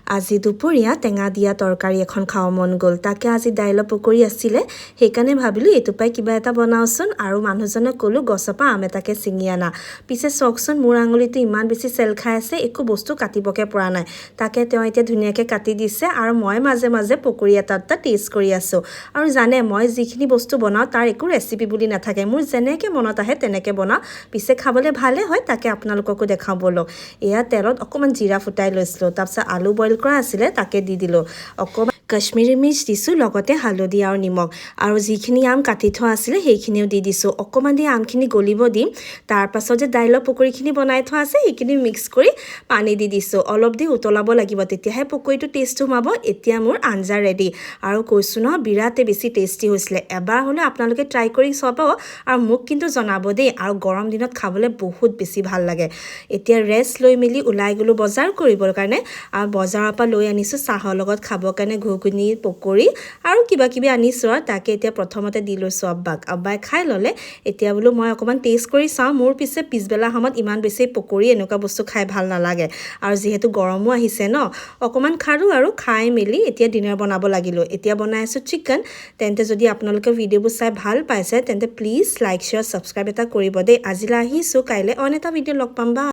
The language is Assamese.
আজি দুপৰীয়া টেঙা দিয়া তৰকাৰী এখন খাব মন গ'ল তাকে আজি দাইলৰ পকৰি আছিলে সেইকাৰণে ভাবিলোঁ এইটো পাই কিবা এটা বনাওচোন আৰু মানুহজনক ক'লো গছৰ পৰা আম এটাকে ছিঙি আনা পিছে চকচোন মোৰ আঙুলিটো ইমান বেছি চেল খাই আছে একো বস্তু কাটিবকে পৰা নাই তাকে তেওঁ এতিয়া ধুনীয়াকৈ কাটি দিছে আৰু মই মাজে মাজে পকৰি এটা টেষ্ট কৰি আছোঁ আৰু জানে মই যিখিনি বস্তু বনাওঁ তাৰ একো ৰেচিপি বুলি নাথাকে মোৰ যেনেকৈ মনত আহে তেনেকৈ বনাওঁ পিছে খাবলৈ ভালে হয় তাকে আপোনালোককো দেখাওঁ বলক এয়া তেলত অকণমান জিৰা ফুটাই লৈছিলোঁ তাৰপিছত আলু বইল কৰা আছিলে তাকে দি দিলোঁ অকণমান কাশ্মীৰী মিৰ্চ দিছোঁ লগতে হালধি আৰু নিমখ আৰু যিখিনি আম কাটি থোৱা আছিলে সেইখিনিও দি দিছোঁ অকণমান দি আমখিনি গলিব দিম তাৰপাছত যে দাইলৰ পকৰিখিনি বনাই থোৱা আছে সেইখিনি মিক্স কৰি পানী দি দিছোঁ অলপ দি উতলাব লাগিব তেতিয়াহে পকৰিটো টেষ্ট সোমাব এতিয়া মোৰ আঞ্জা ৰেডি আৰু কৈছোঁ নহয় বিৰাটেই বেছি টেষ্টি হৈছিলে এবাৰ হ'লে আপোনালোকে ট্ৰাই কৰি চাব আৰু মোক কিন্তু জনাব দেই আৰু গৰম দিনত খাবলৈ বহুত বেছি ভাল লাগে এতিয়া ৰেষ্ট লৈ মেলি ওলাই গ'লোঁ বজাৰ কৰিবৰ কাৰণে আৰু বজাৰৰ পৰা লৈ আনিছোঁ চাহৰ লগত খাবৰ কাৰণে ঘুগুনি পকৰি আৰু কিবা কিবি আনিছোঁ আৰু তাকে এতিয়া প্ৰথমতে দি লৈছোঁ আব্বাই খাই ল'লে এতিয়া বোলো মই অকণমান টেষ্ট কৰি চাওঁ মোৰ পিছে পিছবেলা সময়ত ইমান বেছি পকৰি এনেকুৱা বস্তু খাই ভাল নালাগে আৰু যিহেতু গৰমো আহিছে ন অকণমান খালোঁ আৰু খাই মেলি এতিয়া ডিনাৰ বনাব লাগিলোঁ এতিয়া বনাই আছোঁ চিকেন তেন্তে যদি আপোনালোকে ভিডিঅ'বোৰ চাই ভাল পাইছে তেন্তে প্লিজ লাইক শ্বেয়াৰ ছাবস্ক্ৰাইব এটা কৰিব দেই আজিলৈ আহিছোঁ কাইলৈ অইন এটা ভিডিঅ' লগ পাম বা